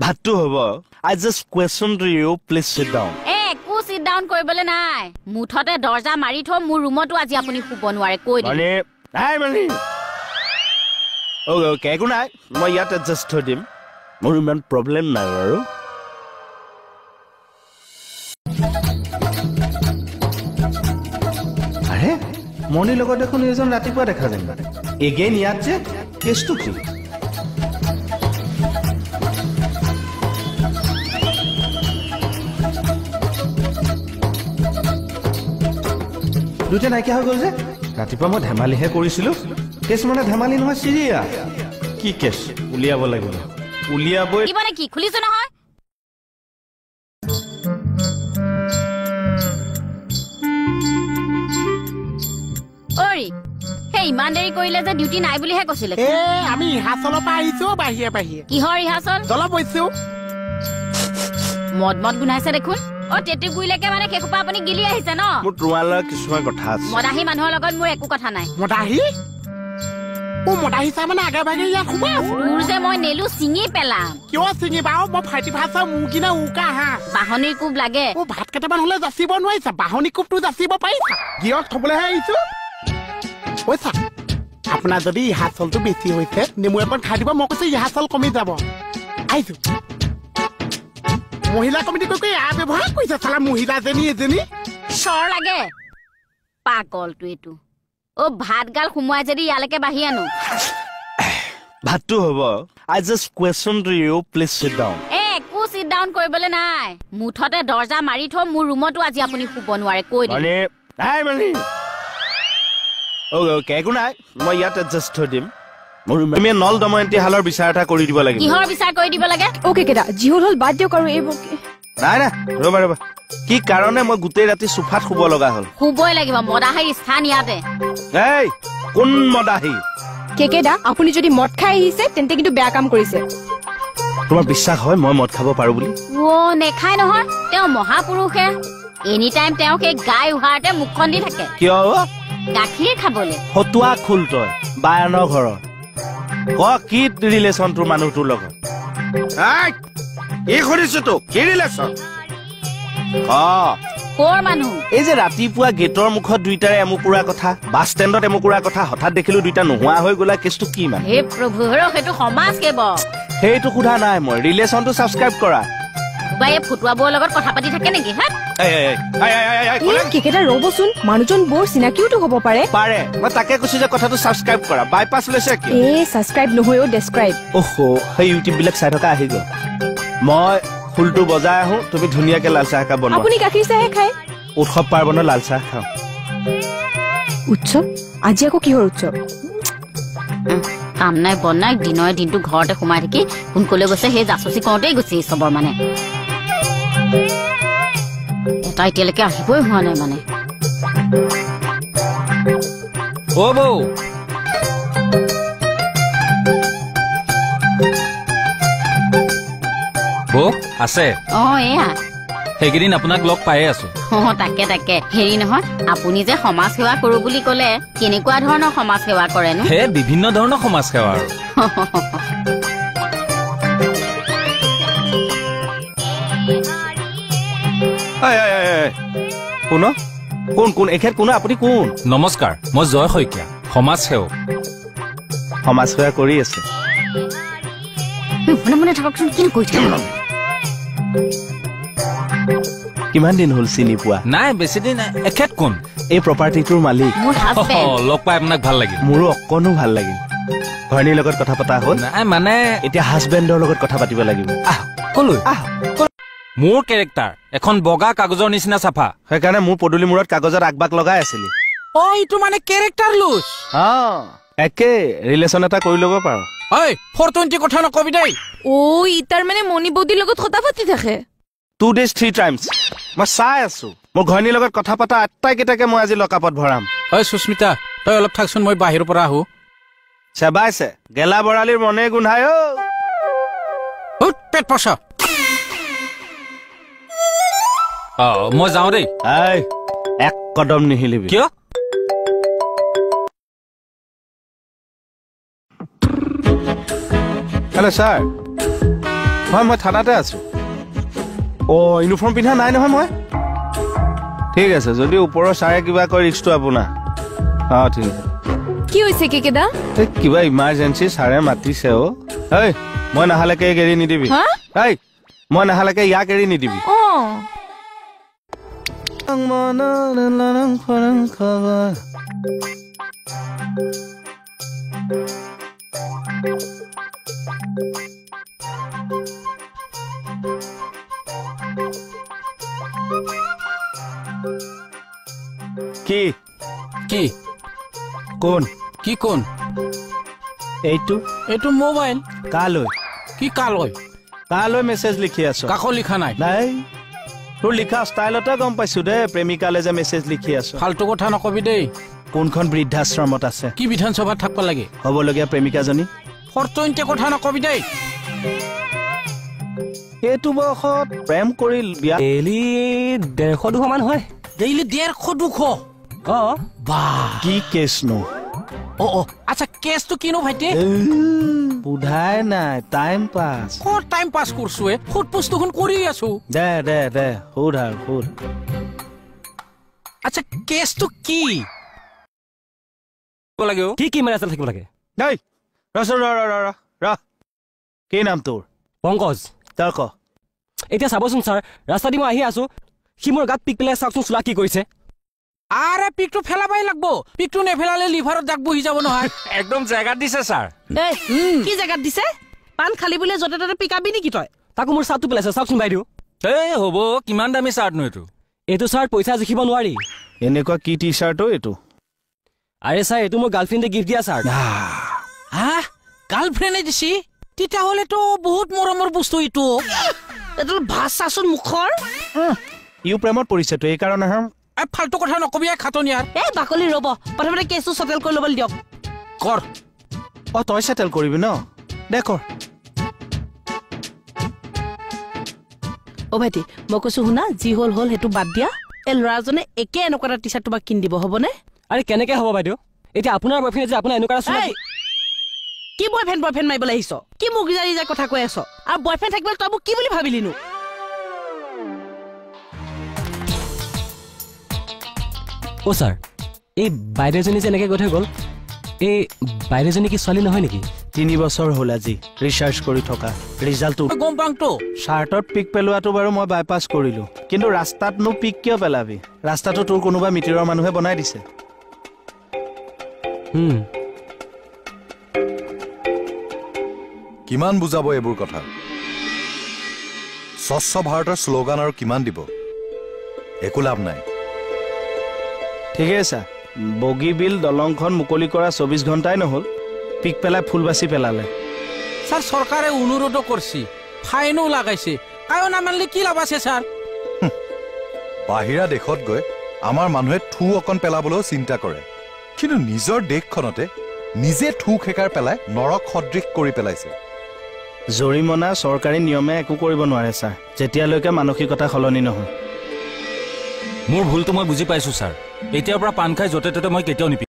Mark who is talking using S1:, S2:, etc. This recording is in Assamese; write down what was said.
S1: ভাতটো হ'ব I just question to you please sit down
S2: একো sit down কৰিবলে নাই মুঠতে দৰজা মাৰি থ মোৰ ৰুমতো আজি আপুনি শুব নোৱাৰে কৈ দিম
S1: মানে নাই মানে ওকে একো নাই মই ইয়াত এডজাষ্ট হৈ দিম মোৰ ইমান প্ৰব্লেম নাই আৰু আৰে মনিৰ লগত দেখোন এজন ৰাতিপুৱা দেখা যেন এগেইন ইয়াত যে কেছটো কি দুটা নাইকিয়া হৈ গ'ল যে ৰাতিপুৱা মই ধেমালিহে কৰিছিলোঁ কেছ মানে ধেমালি নহয় চিৰিয়া কি কেছ উলিয়াব লাগিব উলিয়াবই
S2: কি মানে কি খুলিছ নহয় অৰি হেই ইমান দেৰি কৰিলে যে ডিউটি নাই বুলিহে কৈছিলে
S3: আমি ৰিহাৰ্চলৰ পৰা আহিছো বাহিৰে বাহিৰে
S2: কিহৰ ৰিহাৰ্চল
S3: জলপ হৈছো
S2: মদ গুনাইছে দেখোন তেতি গুইলেকে মানে কেকুপা আপুনি গিলি আহিছে ন
S1: মোৰ তোমালৰ কিছুমান কথা আছে
S2: মদাহী মানুহৰ লগত মোৰ একো কথা নাই
S3: মদাহী মদাহী চা মানে আগে ভাগে ইয়াত সোমাই আছো
S2: তোৰ যে মই নেলু চিঙি পেলাম
S3: কিয় চিঙি বাও মই ফাইটি ভাষা মোৰ কিনা উকা হা
S2: বাহনিৰ কোব লাগে
S3: ভাত কেইটামান হলে যাচিব নোৱাৰিছা বাহনি কোবটো যাচিব পাৰিছা গিয়ক থবলেহে আহিছো পইচা আপোনাৰ যদি ৰিহাৰ্চলটো বেছি হৈছে নেমু এখন খাই দিব মই কৈছো ৰিহাৰ্চল কমি যাব আহিছো মহিলা কমিটি কৈ এয়া ব্যৱহাৰ কৰিছে চালা মহিলাজনী এজনী
S2: চৰ লাগে পাগলটো এইটো ভাত গাল সোমোৱাই যদি ইয়ালৈকে বাঢ়ি আনো
S1: ভাতটো হ'ব I just question to you please sit down
S2: একো sit down কৰিবলে নাই মুঠতে দৰজা মাৰি থ মোৰ ৰুমতো আজি আপুনি শুব নোৱাৰে কৈ দিম
S1: মানে নাই মানে ওকে একো নাই মই ইয়াত এডজাষ্ট হৈ দিম মোৰ আমি নল দময়ন্তী হালৰ বিচাৰ এটা কৰি দিব লাগিব
S2: কিহৰ বিচাৰ কৰি দিব লাগে
S4: ওকে কেডা জিহল হল বাদ দিয়ক আৰু এই
S1: নাই ৰবা কি কাৰণে মই গোটেই ৰাতি সোফাত শুব লগা হ'ল
S2: শুবই লাগিব মদাহীৰ স্থান ইয়াতে
S1: এই কোন মদাহী
S4: কেকেডা আপুনি যদি মদ খাই আহিছে তেন্তে কিন্তু বেয়া কাম কৰিছে
S1: তোমাৰ বিশ্বাস হয় মই মদ খাব পাৰো বুলি
S2: নেখাই নহয় তেওঁ মহাপুৰুষে এনি টাইম তেওঁ সেই গাই উহাৰতে মুখখন দি থাকে
S1: কিয়
S2: গাখীৰ খাবলে
S1: ফটুৱা খুল তই বায়ানৰ ঘৰৰ কি ৰিলেশ্যন তোৰ মানুহটোৰ লগত এই শুনিছো তো কি ৰিলেশ্যন
S2: কৰ মানুহ
S1: এই যে ৰাতিপুৱা গেটৰ মুখত দুইটাৰে এমুকুৰা কথা বাছ ষ্টেণ্ডত এমুকুৰা কথা হঠাৎ দেখিলো দুইটা নোহোৱা হৈ গলা কেছটো কি মানে
S2: হে প্ৰভু সেইটো সমাজ কেৱল
S1: সেইটো সোধা নাই মই ৰিলেশ্যনটো ছাবস্ক্ৰাইব কৰা
S2: বাই ফুটুৱা বৰ লগত কথা পাতি থাকে নেকি হা
S4: কেকেডা ৰবচোন মানুহজন বৰ চিনাকিওটো হ'ব পাৰে
S1: মই তাকে কৈছো যে কথাটো ছাবস্ক্ৰাইব কৰা বাইপাছ লৈছে কি
S4: ছাবস্ক্ৰাইব নহয়ও ডেছক্ৰাইব
S1: সেই ইউটিউব বিলাক চাই থকা আহি গ'ল মই ফুলটো বজাই আহো তুমি ধুনীয়াকে লাল চাহ একাপ বনোৱা
S4: আপুনি গাখীৰ চাহে খায়
S1: উৎসৱ পাৰ্বণৰ লাল চাহ খাওঁ
S4: উৎসৱ আজি আকৌ কিহৰ উৎসৱ
S2: কাম নাই বন নাই দিনৰ দিনটো ঘৰতে সোমাই থাকি কোন কলৈ গৈছে সেই জাচুচি কৰোঁতেই গৈছে চবৰ মানে এটা এতিয়ালৈকে আহিবই হোৱা নাই মানে
S5: বৌ আছে
S2: এয়া
S5: সেইকেইদিন আপোনাক লগ পায়ে আছো
S2: তাকে হেৰি নহয় আপুনি যে সমাজ সেৱা কৰো বুলি ক'লে কেনেকুৱা ধৰণৰ সমাজ সেৱা কৰেনো
S5: বিভিন্ন ধৰণৰ সমাজ সেৱা আৰু
S1: কোন এখেত কোন আপুনি কোন
S5: নমস্কাৰ মই জয় শইকীয়া সমাজ সেৱক
S1: সমাজ সেৱা কৰি আছে
S2: মনে থাককচোন কি কৈ থাকে
S1: কিমান দিন হ'ল চিনি পোৱা
S5: নাই বেছি দিন এখেত কোন
S1: এই প্ৰপাৰ্টিটোৰ মালিক
S2: মোৰ হাজবেণ্ড
S5: লগ পাই আপোনাক ভাল লাগিল
S1: মোৰো অকণো ভাল লাগিল ঘৈণীৰ লগত কথা পতা হ'ল
S5: নাই মানে
S1: এতিয়া হাজবেণ্ডৰ লগত কথা পাতিব লাগিব
S5: কলৈ মোৰ কেৰেক্টাৰ এখন বগা কাগজৰ নিচিনা চাফা
S1: সেইকাৰণে মোৰ পদূলি মূৰত কাগজত আগবাগ লগাই আছিলি
S3: এইটো মানে কেৰেক্টাৰ লুজ
S1: একে ৰিলেশ্যন এটা কৰি ল'ব পাৰো
S3: 420 কথা নকবি দেই
S4: ইতাৰ মানে মণি বৌদিৰ লগত কথা পাতি থাকে
S1: 2 days 3 times মই চাই আছো মোৰ ঘৈণীৰ লগত কথা পতা আটাইকেইটাকে মই আজি লকাপত ভৰাম
S5: সুস্মিতা তই অলপ থাকচোন মই বাহিৰৰ পৰা আহো
S1: চেবাইছে গেলা বৰালিৰ মনে গোন্ধাই
S5: পেট পচা মই যাওঁ দেই
S1: এক কদম নিহিলিবি
S5: কিয়
S1: হেল্ল' ছাৰ হয় মই থানাতে আছো ইউনিফৰ্ম পিন্ধা নাই নহয় মই ঠিক আছে যদি ওপৰৰ ছাৰে কিবা কয় ৰিক্সটো আপোনাৰ ঠিক আছে
S4: কি হৈছে কেকেদা
S1: কিবা ইমাৰ্জেঞ্চি ছাৰে মাতিছে মই নাহালৈকে এৰি নিদিবি মই নাহালৈকে ইয়াক এৰি নিদিবি কি
S5: কি
S1: কোন
S5: কি কোন
S1: এইটো
S5: এইটো মোবাইল
S1: কালৈ
S5: কি কালৈ
S1: কালৈ মেছেজ লিখি আছ
S5: কাকো লিখা নাই
S1: নাই তোৰ লিখা ষ্টাইলতে গম পাইছো দে প্ৰেমিকালে যে মেছেজ লিখি আছ
S5: ফাল্টু কথা নকবি দেই
S1: কোনখন বৃদ্ধাশ্ৰমত আছে
S5: কি বিধানসভাত থাকিব লাগে
S1: হ'বলগীয়া প্ৰেমিকাজনী
S5: ফৰ্তইনতে কথা নকবি দেই
S1: এইটো বয়সত প্ৰেম কৰি বিয়া
S6: ডেইলি 150-200 মান হয়
S5: ডেইলি 150-200 বাহ
S1: কি কেছনো
S5: আচ্ছা কেছটো কিনো ভাইটি
S1: বুধাই নাই টাইম পাছ
S5: ক'ত টাইম পাছ কৰছো ফুট পুছ দেখোন কৰি আছো
S1: দে সুধ আৰু সুধ
S5: আচ্ছা কেছটো কি লাগে
S6: কি মেৰাজ থাকিব লাগে
S1: নাই ৰ কি নাম তোৰ
S6: পংকজ
S1: তই ক
S6: এতিয়া চাবচোন ছাৰ ৰাস্তা দি মই আহি আছো সি মোৰ গাত পিক পেলাই চাওকচোন চোলা কি কৰিছে
S5: আৰে পিকটো ফেলাবাই লাগব পিকটো নেফেলালে লিভাৰত দাগ বহি যাব নহয়
S7: একদম জেগাত দিছে ছাৰ
S8: কি জেগাত দিছে পান খালি বুলে যতে ততে পিকাবি নেকি তই
S6: তাকো মোৰ চাৰ্টটো পেলাইছে চাওকচোন বাইদেউ
S5: হ'ব কিমান দামী চাৰ্টনো
S6: এইটো চাৰ্ট পইচা জুখিব নোৱাৰি
S1: এনেকুৱা কি টি চাৰ্টো এইটো
S6: আৰে ছাৰ এইটো মোৰ গাৰ্লফ্ৰেণ্ডে গিফ্ট দিয়া চাৰ্ট
S5: গাৰ্লফ্ৰেণ্ডে দিছি তেতিয়াহ'লেতো বহুত মৰমৰ বস্তু এইটো
S8: এইটো ভাত চাচোন মুখৰ
S1: ইউ প্ৰেমত পৰিছেতো এইকাৰণে
S5: ফাল্টু কথা নকবি খাটনিয়াৰ
S8: বাকলি ৰ'ব প্ৰথমতে কেছটো চেটেল কৰি ল'বলৈ দিয়ক
S5: কৰ
S1: তই চেটেল কৰিবি ন দে কৰ
S8: ভাইটি মই কৈছো শুনা যি হ'ল সেইটো বাদ দিয়া এই ল'ৰাজনে একে এনেকুৱা এটা টি চাৰ্ট তোমাক কিনি দিব হ'বনে
S6: আৰে কেনেকে হ'ব বাইদেউ এতিয়া আপোনাৰ বয়ফ্ৰেণ্ডে যে আপোনাৰ এনেকুৱা
S8: কি বয়ফ্ৰেণ্ড মাৰিবলৈ আহিছ কি মোক জাৰি যায় কথা কৈ আছ আৰু বয়ফ্ৰেণ্ড থাকিবলৈ তই মোক কি বুলি ভাবিলিনো
S6: ছাৰ এই বাইদেউজনী যে এনেকে গৈ থৈ গ'ল এই বাইদেউজনী কি ছোৱালী নহয় নেকি
S1: 3 বছৰ হ'ল আজি ৰিচাৰ্চ কৰি থকা ৰিজাল্টটো
S5: গম পাংতো
S1: চাৰ্টত পিক পেলোৱাটো বাৰু মই বাইপাছ কৰিলো কিন্তু ৰাস্তাতনো পিক কিয় পেলাবি ৰাস্তাটো তোৰ কোনোবা মিতিৰৰ মানুহে বনাই দিছে
S9: কিমান বুজাব এইবোৰ কথা স্বচ্ছ ভাৰতৰ শ্লোগান আৰু কিমান দিব একো লাভ নাই
S1: ঠিকে আছে বগীবিল দলংখন মুকলি কৰা 24 ঘণ্টাই নহল পিক পেলাই ফুল বাছি পেলালে
S5: ছাৰ চৰকাৰে অনুৰোধো কৰিছে ফাইনো লাগাইছে কায়ো নামানিলে কি লাভ আছে ছাৰ
S9: বাহিৰা দেশত গৈ আমাৰ মানুহে থু অকণ পেলাবলৈও চিন্তা কৰে কিন্তু নিজৰ দেশখনতে নিজে থু খেকাৰ পেলাই নৰক সদৃশ কৰি পেলাইছে
S1: জৰিমনা চৰকাৰী নিয়মে একো কৰিব নোৱাৰে ছাৰ যেতিয়ালৈকে মানসিকতা সলনি নহয়
S7: মোৰ ভুলটো মই বুজি পাইছো ছাৰ এতিয়াৰ পৰা পান খাই য'তে ত'তে মই কেতিয়াও নিপিন্ধো